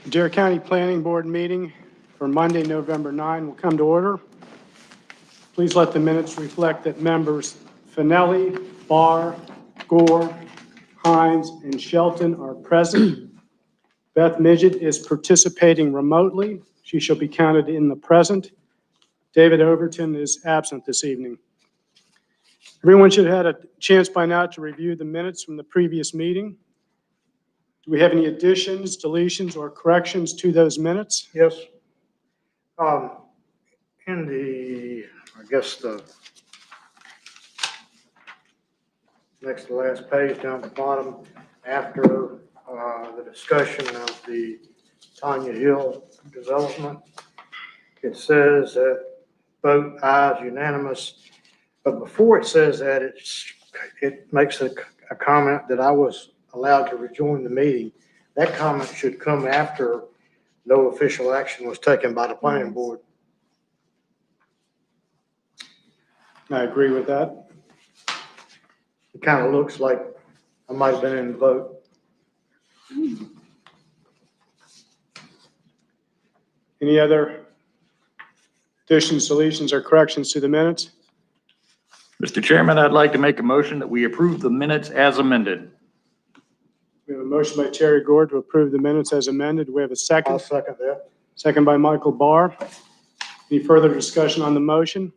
Dare County Planning Board meeting for Monday, November 9 will come to order. Please let the minutes reflect that members Finelli, Barr, Gore, Hines, and Shelton are present. Beth Midget is participating remotely. She shall be counted in the present. David Overton is absent this evening. Everyone should have had a chance by now to review the minutes from the previous meeting. Do we have any additions, deletions, or corrections to those minutes? Yes. In the, I guess the next to last page down at the bottom, after the discussion of the Tanya Hill development, it says that vote ayes unanimous. But before it says that, it makes a comment that I was allowed to rejoin the meeting. That comment should come after no official action was taken by the planning board. I agree with that. It kind of looks like I might have been in the vote. Any other additions, deletions, or corrections to the minutes? Mr. Chairman, I'd like to make a motion that we approve the minutes as amended. We have a motion by Terry Gore to approve the minutes as amended. Do we have a I'll second? second that. Second by Michael Barr. Any further discussion on the motion?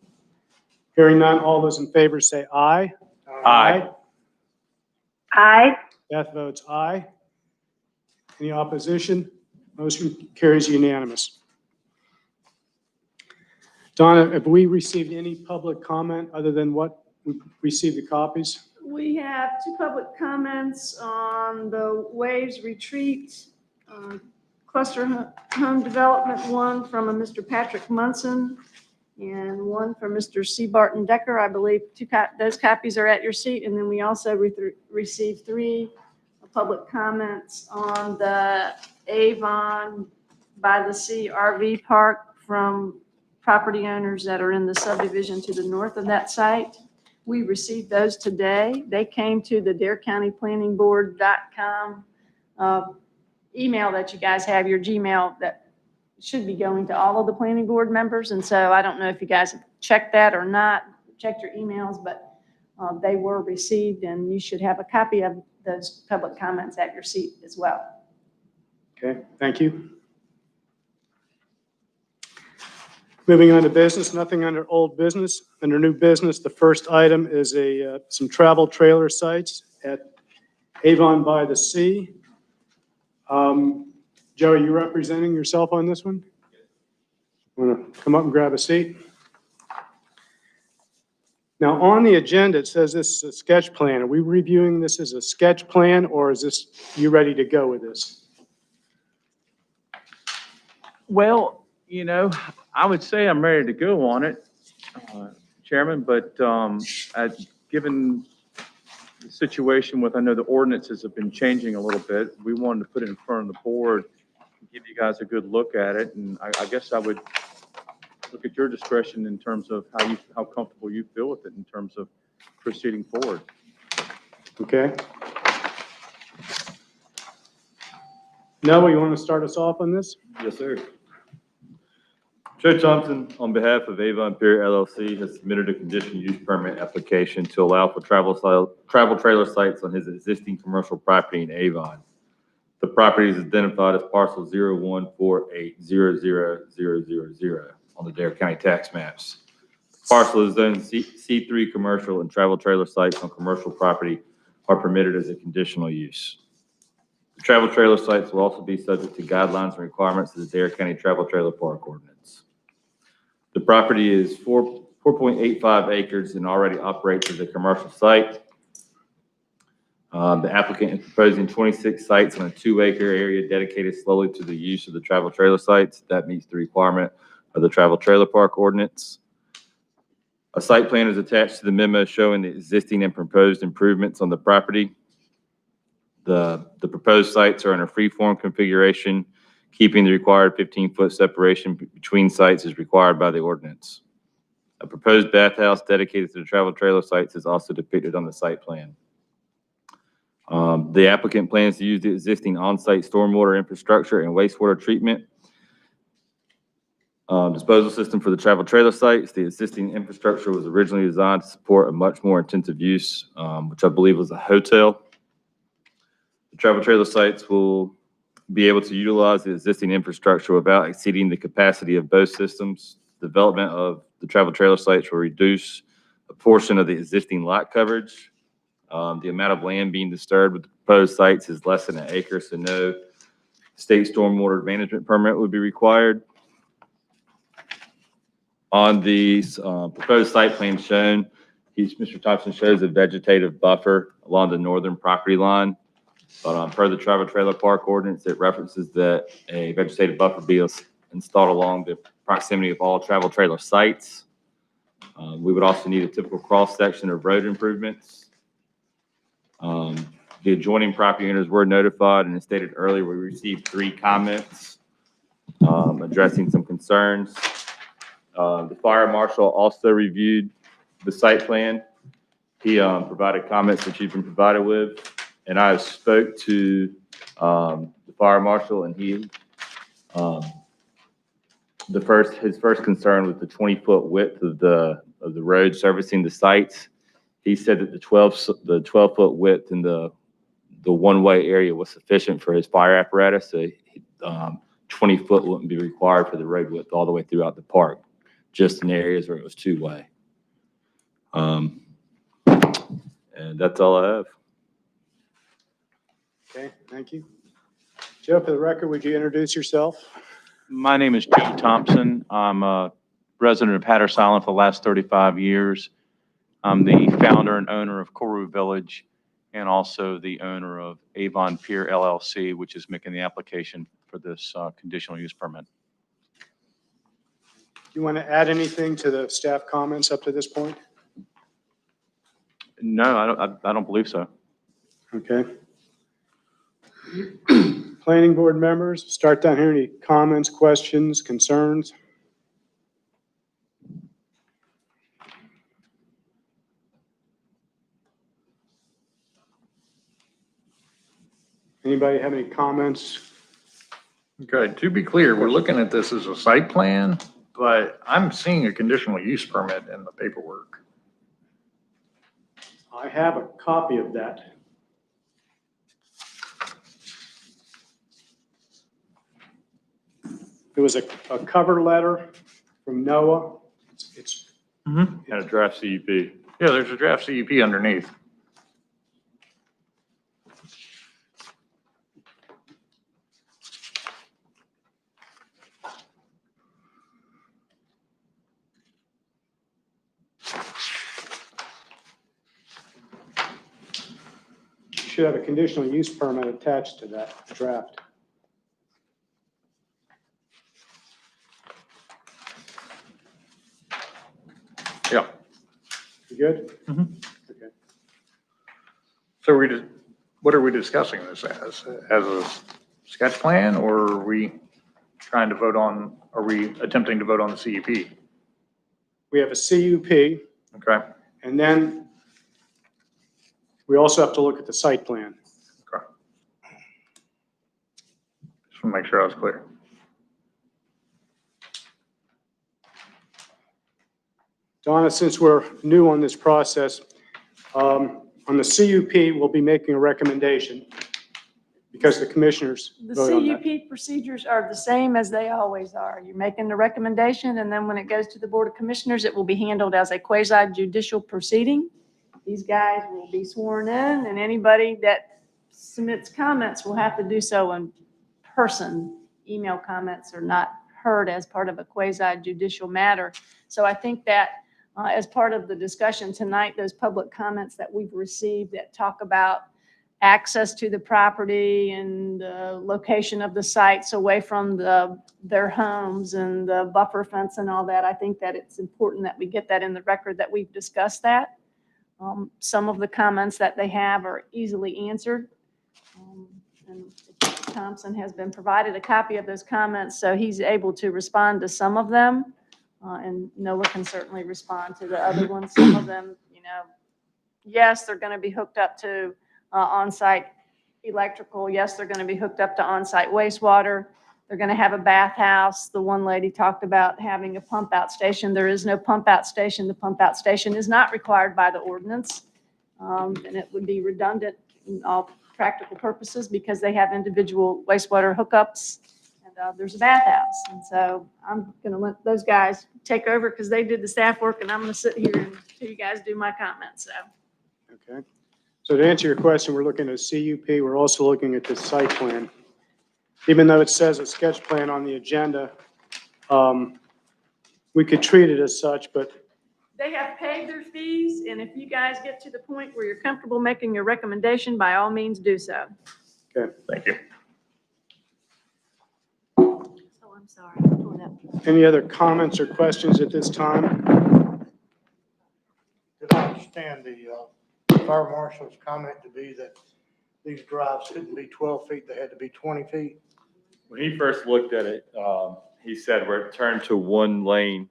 Hearing none, all those in favor say aye. Aye. Aye. Beth votes aye. Any opposition? Motion carries unanimous. Donna, have we received any public comment other than what we received the copies? We have two public comments on the Waves Retreat cluster home development, one from a Mr. Patrick Munson and one from Mr. C. Barton Decker. I believe those copies are at your seat. And then we also received three public comments on the Avon by the Sea RV Park from property owners that are in the subdivision to the north of that site. We received those today. They came to the DareCountyPlanningBoard.com email that you guys have, your Gmail, that should be going to all of the planning board members. And so I don't know if you guys have checked that or not, checked your emails, but they were received and you should have a copy of those public comments at your seat as well. Okay, thank you. Moving on to business, nothing under old business. Under new business, the first item is some travel trailer sites at Avon by the Sea. Joe, are you representing yourself on this one? Want to come up and grab a seat? Now, on the agenda, it says this is a sketch plan. Are we reviewing this as a sketch plan, or is this, you ready to go with this? Well, you know, I would say I'm ready to go on it, Chairman, but given the situation with, I know the ordinances have been changing a little bit, we wanted to put it in front of the board, and give you guys a good look at it, and I guess I would look at your discretion in terms of how comfortable you feel with it in terms of proceeding forward. Okay. Noah, you want to start us off on this? Yes, sir. Joe Thompson, on behalf of Avon Pier LLC, has submitted a conditional use permit application to allow for travel trailer sites on his existing commercial property in Avon. The property is identified as parcel 014800000 on the Dare County tax maps. The parcel is zoned C3 commercial, and travel trailer sites on commercial property are permitted as a conditional use. The travel trailer sites will also be subject to guidelines and requirements of the Dare County Travel Trailer Park Ordinance. The property is 4.85 acres and already operates as a commercial site. The applicant is proposing 26 sites on a 2-acre area dedicated solely to the use of the travel trailer sites. That meets the requirement of the Travel Trailer Park Ordinance. A site plan is attached to the memo showing the existing and proposed improvements on the property. The proposed sites are in a free-form configuration, keeping the required 15-foot separation between sites as required by the ordinance. A proposed bathhouse dedicated to the travel trailer sites is also depicted on the site plan. The applicant plans to use the existing on-site stormwater infrastructure and wastewater treatment disposal system for the travel trailer sites. The existing infrastructure was originally designed to support a much more intensive use, which I believe was a hotel. The travel trailer sites will be able to utilize the existing infrastructure without exceeding the capacity of both systems. Development of the travel trailer sites will reduce a portion of the existing lot coverage. The amount of land being disturbed with the proposed sites is less than an acre, so no state stormwater management permit would be required. On the proposed site plan shown, Mr. Thompson shows a vegetative buffer along the northern property line. But per the travel trailer park ordinance, it references that a vegetative buffer be installed along the proximity of all travel trailer sites. We would also need a typical cross section of road improvements. The adjoining property owners were notified, and as stated earlier, we received 3 comments addressing some concerns. The fire marshal also reviewed the site plan. He provided comments that you've been provided with, and I spoke to the fire marshal, and he his first concern was the 20-foot width of the road servicing the sites. He said that the 12-foot width in the one-way area was sufficient for his fire apparatus. So 20-foot wouldn't be required for the road width all the way throughout the park, just in areas where it was 2-way. And that's all I have. Okay, thank you. Joe, for the record, would you introduce yourself? My name is Joe Thompson. I'm a resident of Hatteras Island for the last 35 years. I'm the founder and owner of Koru Village and also the owner of Avon Pier LLC, which is making the application for this conditional use permit. Do you want to add anything to the staff comments up to this point? No, I don't believe so. Okay. Planning board members, start down here. Any comments, questions, concerns? Anybody have any comments? Okay, to be clear, we're looking at this as a site plan, but I'm seeing a conditional use permit in the paperwork. I have a copy of that. It was a cover letter from NOAA. It's And a draft CUP. Yeah, there's a draft CUP underneath. should have a conditional use permit attached to that draft. Yeah. You good? Mhm. Okay. So what are we discussing this as? As a sketch plan, or are we trying to vote on, are we attempting to vote on the CUP? We have a CUP, Okay, and then we also have to look at the site plan. okay. Just want to make sure I was clear. Donna, since we're new on this process, on the CUP, we'll be making a recommendation because the commissioners The vote on that. CUP procedures are the same as they always are. You're making the recommendation, and then when it goes to the Board of Commissioners, it will be handled as a quasi judicial proceeding. These guys will be sworn in, and anybody that submits comments will have to do so in person. Email comments are not heard as part of a quasi judicial matter. So I think that as part of the discussion tonight, those public comments that we've received that talk about access to the property and the location of the sites away from their homes and the buffer fence and all that, I think that it's important that we get that in the record that we've discussed that. Some of the comments that they have are easily answered. And Mr. Thompson has been provided a copy of those comments, so he's able to respond to some of them. And Noah can certainly respond to the other ones. Some of them, yes, they're going to be hooked up to on-site electrical. Yes, they're going to be hooked up to on-site wastewater. They're going to have a bathhouse. The one lady talked about having a pump out station. There is no pump out station. The pump out station is not required by the ordinance. And it would be redundant in all practical purposes because they have individual wastewater hookups and there's a bathhouse. And so I'm going to let those guys take over because they did the staff work and I'm going to sit here and you guys do my comments. So. Okay. So to answer your question, we're looking at CUP. We're also looking at the site plan. Even though it says a sketch plan on the agenda, we could treat it as such, but They have paid their fees, and if you guys get to the point where you're comfortable making your recommendation, by all means do so. okay. Thank you. Oh, I'm sorry. Pull it up. Any other comments or questions at this time? Did I understand the fire marshal's comment to be that these drives couldn't be 12 feet, they had to be 20 feet? When he first looked at it, he said where it turned to one lane,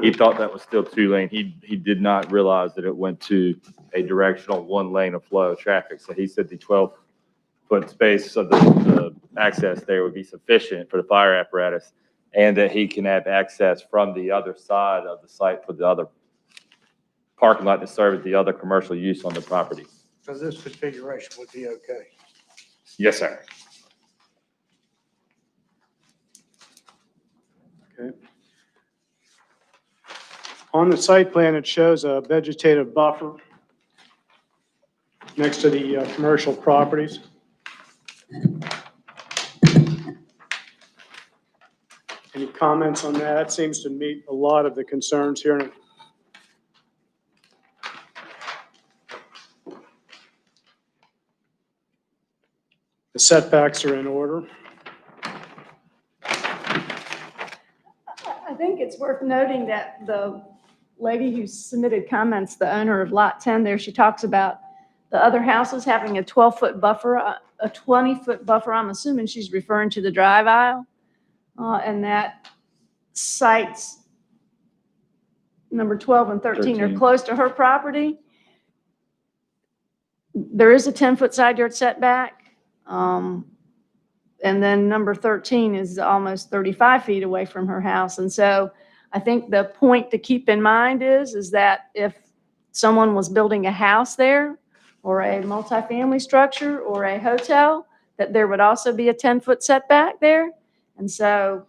he thought that was still two lane. He did not realize that it went to a directional one lane of flow of traffic. So he said the 12-foot space of the access there would be sufficient for the fire apparatus and that he can have access from the other side of the site for the other parking lot to serve the other commercial use on the property. So this configuration would be okay? Yes, sir. Okay. On the site plan, it shows a vegetative buffer next to the commercial properties. Any comments on that? That seems to meet a lot of the concerns here. The setbacks are in order. I think it's worth noting that the lady who submitted comments, the owner of Lot 10 there, she talks about the other houses having a 12-foot buffer, a 20-foot buffer. I'm assuming she's referring to the drive aisle. And that sites number 12 and 13 are 13. close to her property. There is a 10-foot side yard setback. And then number 13 is almost 35 feet away from her house. And so I think the point to keep in mind is that if someone was building a house there or a multifamily structure or a hotel, that there would also be a 10-foot setback there. And so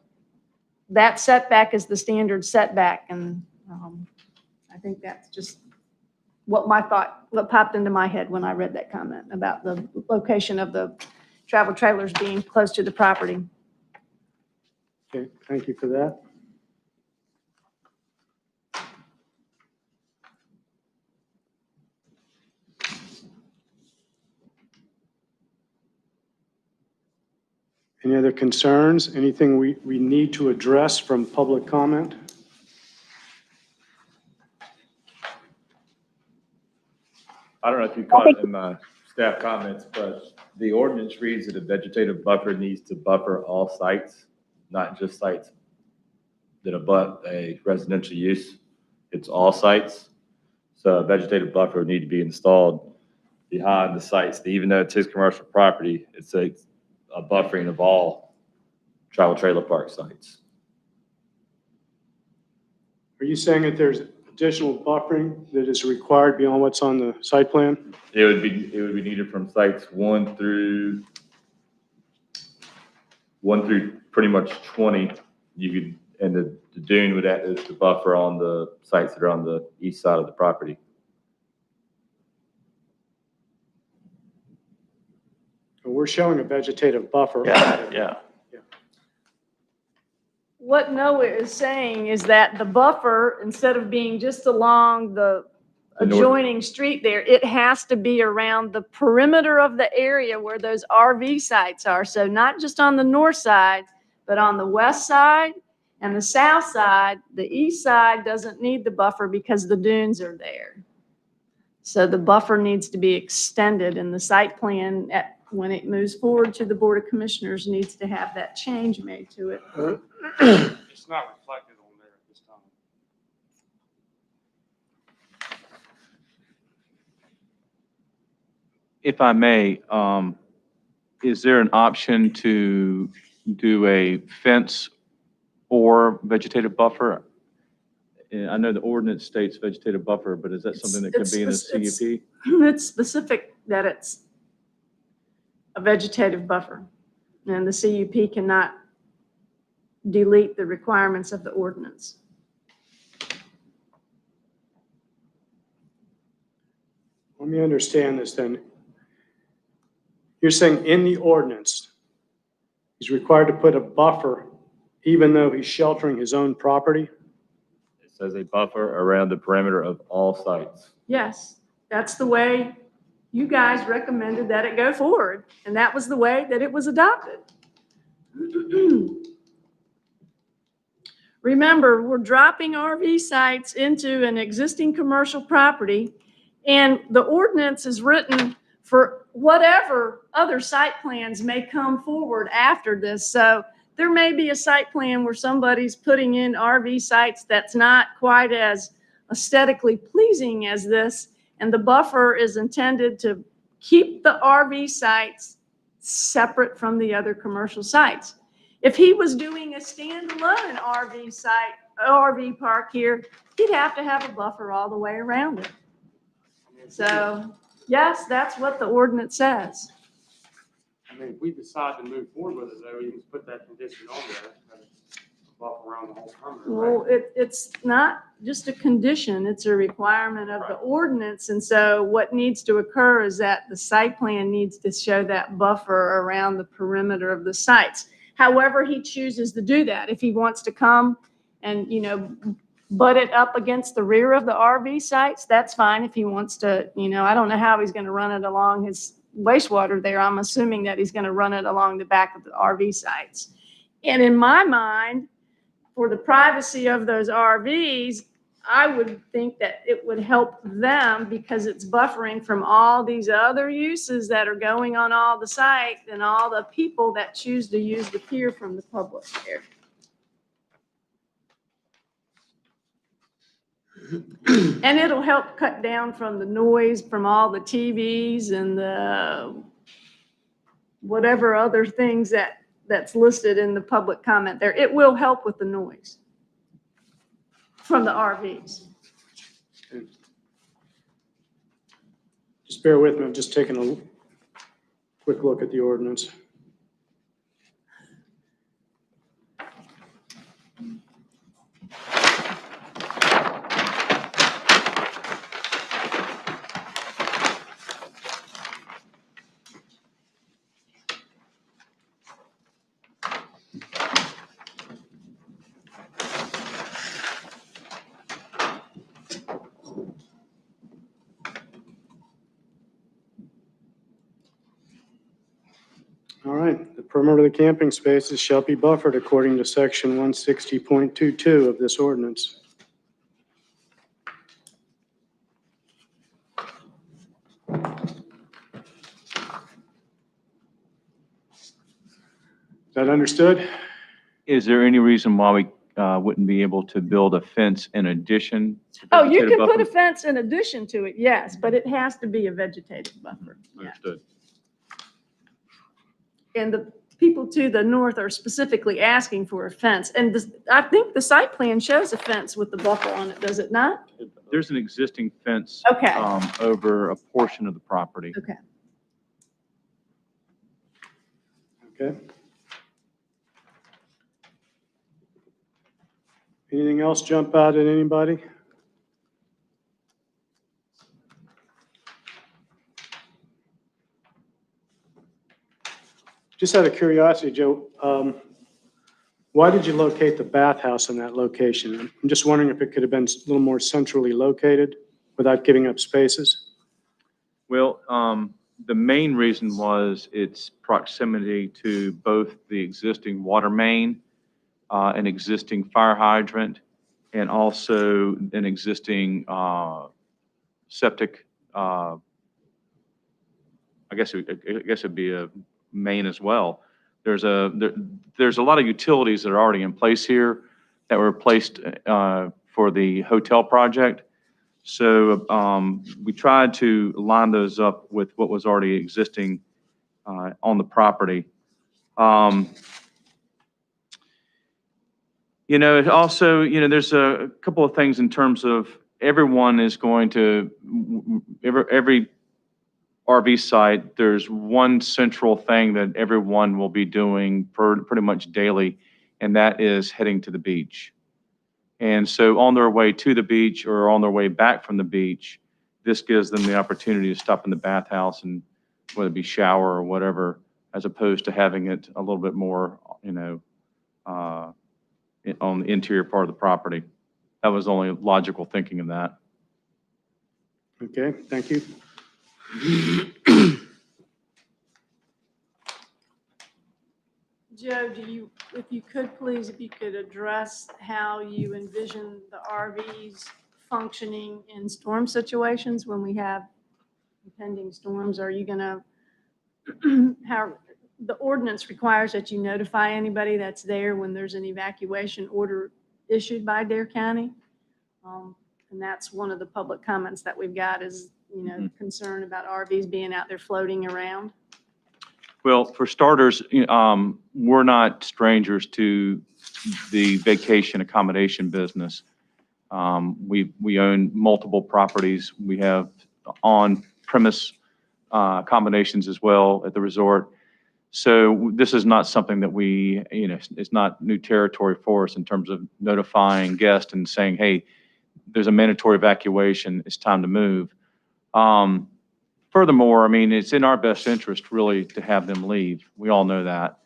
that setback is the standard setback. And I think that's just what popped into my head when I read that comment about the location of the travel trailers being close to the property. Okay, thank you for that. Any other concerns? Anything we need to address from public comment? I don't know if you caught it in my staff comments, but the ordinance reads that a vegetative buffer needs to buffer all sites, not just sites that abut a residential use. It's all sites. So a vegetative buffer would need to be installed behind the sites. Even though it's his commercial property, it's a buffering of all travel trailer park sites. Are you saying that there's additional buffering that is required beyond what's on the site plan? It would be needed from sites 1 through pretty much 20. You could, and the dune would act as the buffer on the sites that are on the east side of the property. We're showing a vegetative buffer. Yeah. What Noah is saying is that the buffer, instead of being just along the The north. adjoining street there, it has to be around the perimeter of the area where those RV sites are. So not just on the north side, but on the west side and the south side. The east side doesn't need the buffer because the dunes are there. So the buffer needs to be extended, and the site plan, when it moves forward to the Board of Commissioners, needs to have that change made to it. It's not reflected on there at this time. If I may, is there an option to do a fence or vegetative buffer? I know the ordinance states vegetative buffer, but is that something that could be in a CUP? It's specific that it's a vegetative buffer, and the CUP cannot delete the requirements of the ordinance. Let me understand this then. You're saying in the ordinance, he's required to put a buffer even though he's sheltering his own property? It says a buffer around the perimeter of all sites. Yes, that's the way you guys recommended that it go forward, and that was the way that it was adopted. Remember, we're dropping RV sites into an existing commercial property, and the ordinance is written for whatever other site plans may come forward after this. So there may be a site plan where somebody's putting in RV sites that's not quite as aesthetically pleasing as this, and the buffer is intended to keep the RV sites separate from the other commercial sites. If he was doing a standalone RV site, RV park here, he'd have to have a buffer all the way around it. So, yes, that's what the ordinance says. I mean, if we decide to move forward with it, though, you can put that condition on there, kind of buff around the whole perimeter, right? Well, it's not just a condition, it's a requirement of the ordinance. And so what needs to occur is that the site plan needs to show that buffer around the perimeter of the sites. However he chooses to do that. If he wants to come and, butt it up against the rear of the RV sites, that's fine. If he wants to, I don't know how he's going to run it along his wastewater there. I'm assuming that he's going to run it along the back of the RV sites. And in my mind, for the privacy of those RVs, I would think that it would help them because it's buffering from all these other uses that are going on all the site and all the people that choose to use the pier from the public there. And it'll help cut down from the noise from all the TVs and the whatever other things that's listed in the public comment there. It will help with the noise from the RVs. Just bear with me, I'm just taking a quick look at the ordinance. All right, the perimeter of the camping spaces shall be buffered according to section 160.22 of this ordinance. Is that understood? Is there any reason why we wouldn't be able to build a fence in addition? to Oh, you vegetative can put a buffer? fence in addition to it, yes, but it has to be a vegetative buffer. Yeah. Understood. And the people to the north are specifically asking for a fence. And I think the site plan shows a fence with the buffer on it, does it not? There's an existing fence Okay. over a portion of the property. Okay. Okay. Anything else jump out at anybody? Just out of curiosity, Joe, why did you locate the bathhouse in that location? I'm just wondering if it could have been a little more centrally located without giving up spaces? Well, the main reason was its proximity to both the existing water main, an existing fire hydrant, and also an existing septic. I guess it'd be a main as well. There's a lot of utilities that are already in place here that were placed for the hotel project. So we tried to line those up with what was already existing on the property. You know, it also, you know, there's a couple of things in terms of everyone is going to, every RV site, there's one central thing that everyone will be doing pretty much daily, and that is heading to the beach. And so on their way to the beach or on their way back from the beach, this gives them the opportunity to stop in the bathhouse and whether it be shower or whatever, as opposed to having it a little bit more, you know, on the interior part of the property. That was the only logical thinking of that. Okay, thank you. Joe, if you could please, if you could address how you envision the RVs functioning in storm situations when we have impending storms, are you gonna, how, the ordinance requires that you notify anybody that's there when there's an evacuation order issued by Dare County. And that's one of the public comments that we've got is, you know, concern about RVs being out there floating around. Well, for starters, we're not strangers to the vacation accommodation business. We own multiple properties. We have on-premise accommodations as well at the resort. So this is not something that we, you know, it's not new territory for us in terms of notifying guests and saying, hey, there's a mandatory evacuation, it's time to move. Furthermore, I mean, it's in our best interest really to have them leave. We all know that.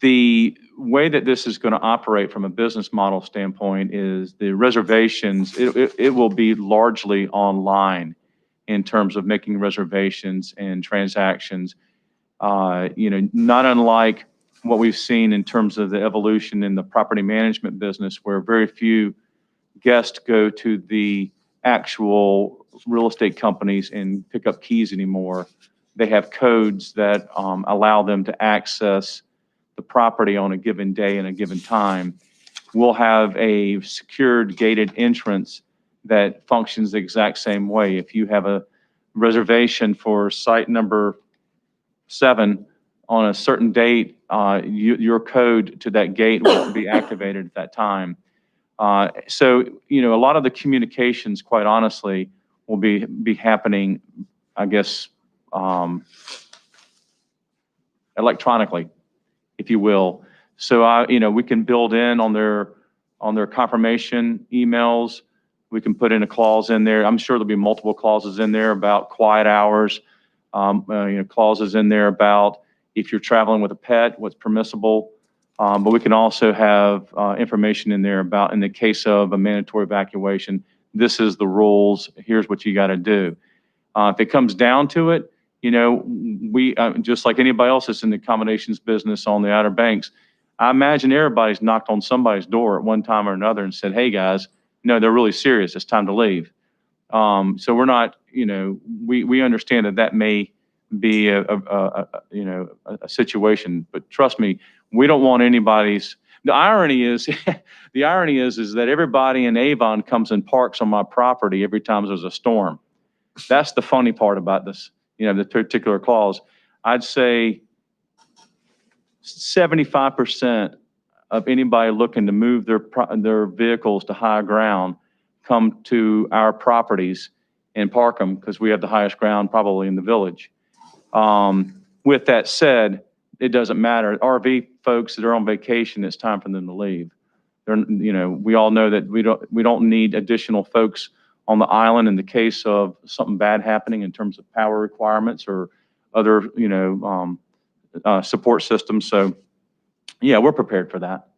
The way that this is going to operate from a business model standpoint is the reservations, it will be largely online in terms of making reservations and transactions. You know, not unlike what we've seen in terms of the evolution in the property management business, where very few guests go to the actual real estate companies and pick up keys anymore. They have codes that allow them to access the property on a given day and a given time. We'll have a secured gated entrance that functions the exact same way. If you have a reservation for site number 7 on a certain date, your code to that gate will be activated at that time. So, you know, a lot of the communications, quite honestly, will be happening, I guess, electronically, if you will. So, you know, we can build in on their confirmation emails. We can put in a clause in there. I'm sure there'll be multiple clauses in there about quiet hours, you know, clauses in there about if you're traveling with a pet, what's permissible. But we can also have information in there about, in the case of a mandatory evacuation, this is the rules, here's what you got to do. If it comes down to it, you know, we, just like anybody else that's in the accommodations business on the Outer Banks, I imagine everybody's knocked on somebody's door at one time or another and said, hey guys, no, they're really serious, it's time to leave. So we're not, you know, we understand that that may be you know, a situation, but trust me, we don't want anybody's, the irony is that everybody in Avon comes and parks on my property every time there's a storm. That's the funny part about this, you know, the particular clause. I'd say 75% of anybody looking to move their vehicles to high ground come to our properties and park them because we have the highest ground probably in the village. With that said, it doesn't matter. RV folks that are on vacation, it's time for them to leave. They're, you know, we all know that we don't need additional folks on the island in the case of something bad happening in terms of power requirements or other, you know, support systems. So yeah, we're prepared for that.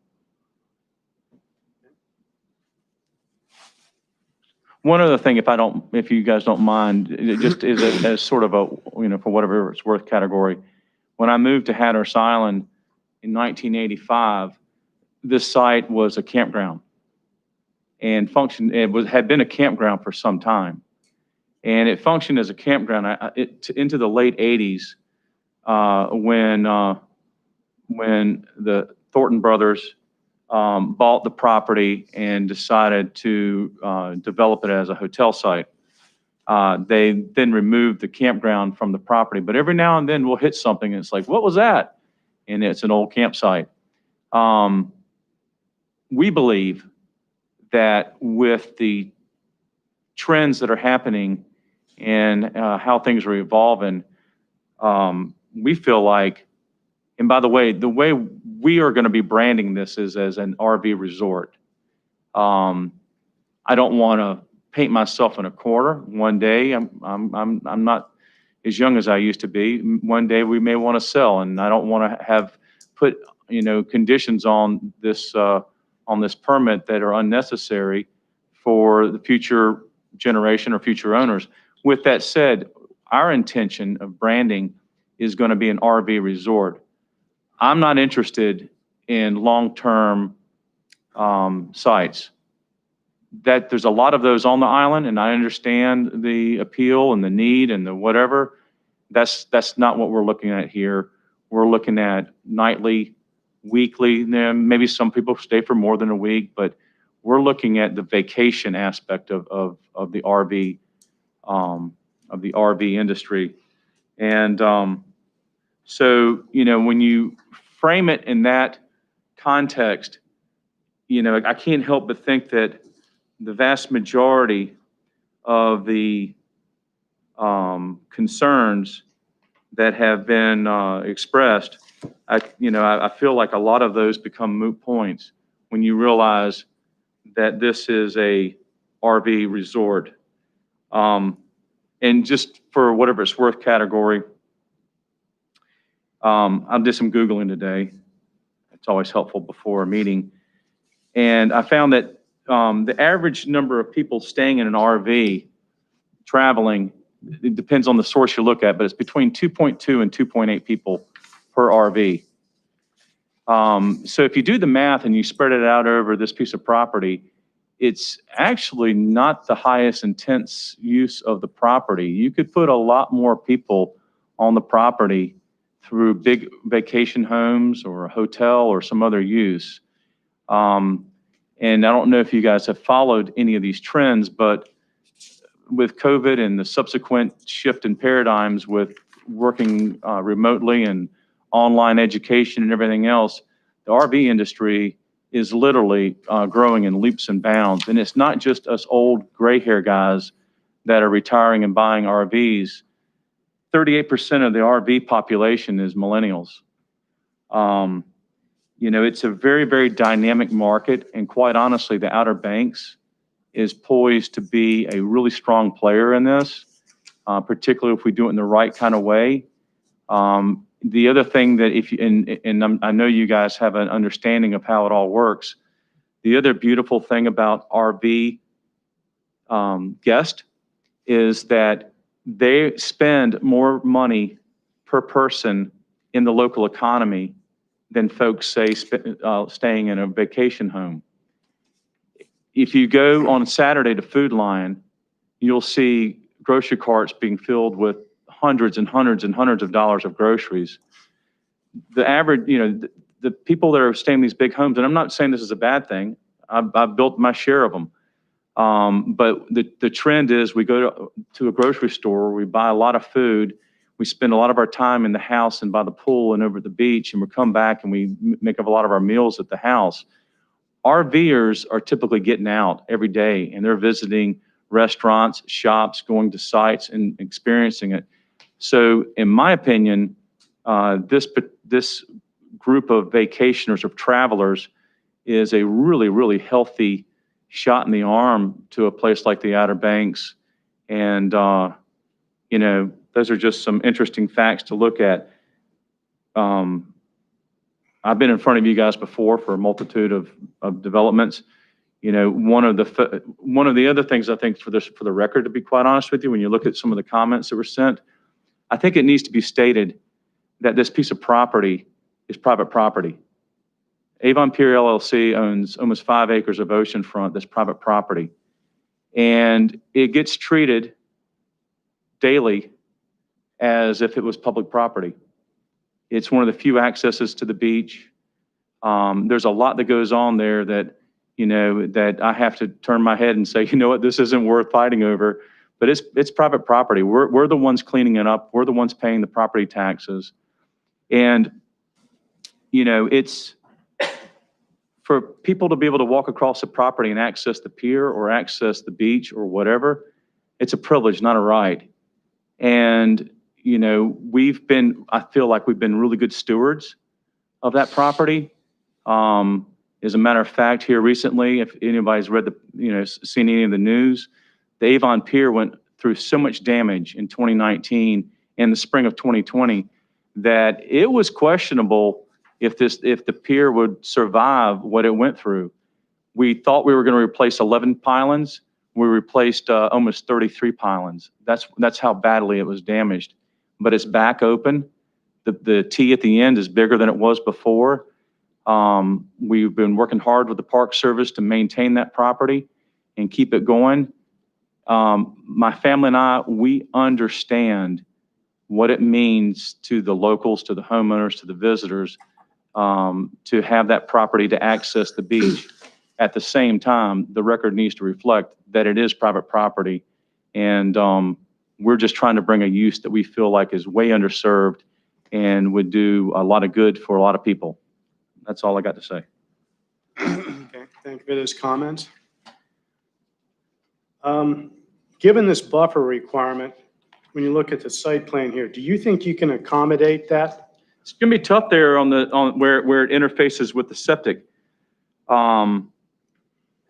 One other thing, if you guys don't mind, it just is as sort of a, you know, for whatever it's worth category. When I moved to Hatteras Island in 1985, this site was a campground and functioned, had been a campground for some time. And it functioned as a campground into the late 80s when the Thornton brothers bought the property and decided to develop it as a hotel site. They then removed the campground from the property, but every now and then we'll hit something and it's like, what was that? And it's an old campsite. We believe that with the trends that are happening and how things are evolving, we feel like, and by the way we are going to be branding this is as an RV resort. I don't want to paint myself in a corner. One day, I'm not as young as I used to be. One day we may want to sell, and I don't want to have put, conditions on this permit that are unnecessary for the future generation or future owners. With that said, our intention of branding is going to be an RV resort. I'm not interested in long-term sites. That there's a lot of those on the island, and I understand the appeal and the need and the whatever. That's not what we're looking at here. We're looking at nightly, weekly. Then maybe some people stay for more than a week, but we're looking at the vacation aspect of the RV industry. And so when you frame it in that context, I can't help but think that the vast majority of the concerns that have been expressed, I feel like a lot of those become moot points when you realize that this is a RV resort. And just for whatever it's worth category, I did some Googling today. It's always helpful before a meeting. And I found that the average number of people staying in an RV traveling, it depends on the source you look at, but it's between 2.2 and 2.8 people per RV. So if you do the math and you spread it out over this piece of property, it's actually not the highest intense use of the property. You could put a lot more people on the property through big vacation homes or a hotel or some other use. And I don't know if you guys have followed any of these trends, but with COVID and the subsequent shift in paradigms with working remotely and online education and everything else, the RV industry is literally growing in leaps and bounds. And it's not just us old gray hair guys that are retiring and buying RVs. 38% of the RV population is millennials. It's a very, very dynamic market. And quite honestly, the Outer Banks is poised to be a really strong player in this, particularly if we do it in the right kind of way. The other thing that I know you guys have an understanding of how it all works. The other beautiful thing about RV guests is that they spend more money per person in the local economy than folks say staying in a vacation home. If you go on Saturday to Food Lion, you'll see grocery carts being filled with hundreds and hundreds and hundreds of dollars of groceries. The average, the people that are staying in these big homes, and I'm not saying this is a bad thing. I've built my share of them. But the trend is we go to a grocery store, we buy a lot of food, we spend a lot of our time in the house and by the pool and over at the beach, and we come back and we make up a lot of our meals at the house. RVers are typically getting out every day and they're visiting restaurants, shops, going to sites and experiencing it. So in my opinion, this group of vacationers or travelers is a really, really healthy shot in the arm to a place like the Outer Banks. And, those are just some interesting facts to look at. I've been in front of you guys before for a multitude of developments. One of the other things I think for the record, to be quite honest with you, when you look at some of the comments that were sent, I think it needs to be stated that this piece of property is private property. Avon Pier LLC owns almost 5 acres of oceanfront that's private property. And it gets treated daily as if it was public property. It's one of the few accesses to the beach. There's a lot that goes on there that, you know, that I have to turn my head and say, you know what, this isn't worth fighting over. But it's private property. We're the ones cleaning it up. We're the ones paying the property taxes. And, you know, it's for people to be able to walk across the property and access the pier or access the beach or whatever. It's a privilege, not a right. And, you know, I feel like we've been really good stewards of that property. As a matter of fact, here recently, if anybody's read seen any of the news, the Avon Pier went through so much damage in 2019 and the spring of 2020 that it was questionable if the pier would survive what it went through. We thought we were going to replace 11 pylons. We replaced almost 33 pylons. That's how badly it was damaged. But it's back open. The T at the end is bigger than it was before. We've been working hard with the Park Service to maintain that property and keep it going. My family and I, we understand what it means to the locals, to the homeowners, to the visitors, to have that property to access the beach. At the same time, the record needs to reflect that it is private property. And we're just trying to bring a use that we feel like is way underserved and would do a lot of good for a lot of people. That's all I got to say. Okay, thank you for those comments. Given this buffer requirement, when you look at the site plan here, do you think you can accommodate that? It's gonna be tough there on where it interfaces with the septic.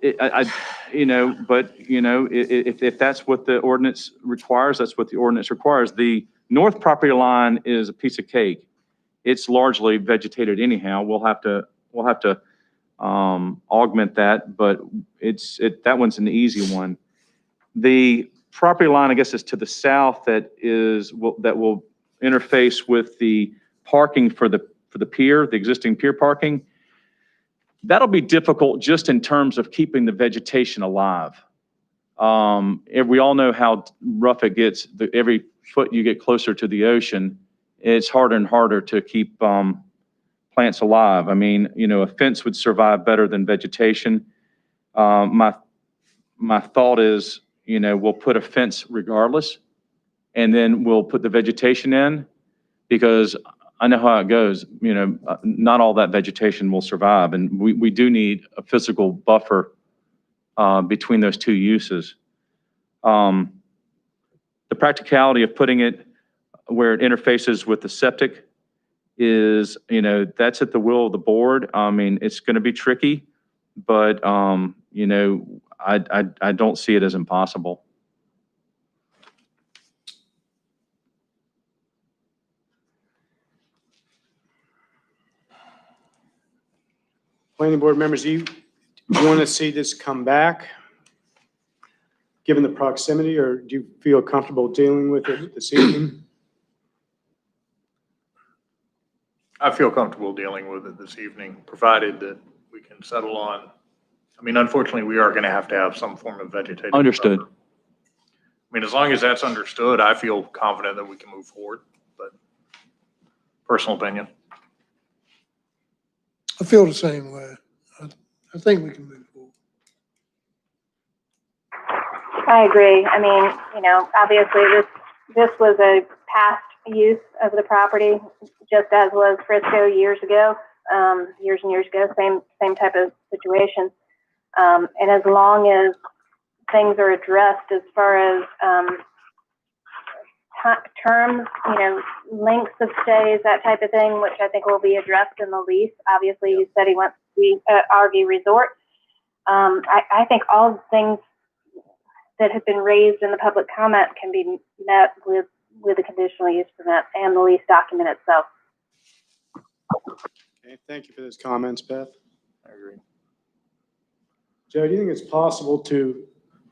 If that's what the ordinance requires, that's what the ordinance requires. The north property line is a piece of cake. It's largely vegetated anyhow. We'll have to augment that, but that one's an easy one. The property line, I guess, is to the south that will interface with the parking for the pier, the existing pier parking. That'll be difficult just in terms of keeping the vegetation alive. We all know how rough it gets. Every foot you get closer to the ocean, it's harder and harder to keep plants alive. I mean, you know, a fence would survive better than vegetation. My thought is, you know, we'll put a fence regardless, and then we'll put the vegetation in, because I know how it goes. You know, not all that vegetation will survive, and we do need a physical buffer between those two uses. The practicality of putting it where it interfaces with the septic is, you know, that's at the will of the board. I mean, it's going to be tricky, but you know, I don't see it as impossible. Planning board members, do you want to see this come back, given the proximity, or do you feel comfortable dealing with it this evening? I feel comfortable dealing with it this evening, provided that we can settle on, I mean, unfortunately, we are going to have some form of vegetative Understood. buffer. I mean, as long as that's understood, I feel confident that we can move forward, but personal opinion. I feel the same way. I think we can move forward. I agree. I mean, you know, obviously this was a past use of the property, just as was Frisco years and years ago, same type of situation. And as long as things are addressed as far as terms, you know, lengths of stays, that type of thing, which I think will be addressed in the lease. Obviously, you said he wants to be RV resort. I think all the things that have been raised in the public comment can be met with the conditional use permit and the lease document itself. Okay, thank you for those comments, Beth. I agree. Joe, do you think it's possible to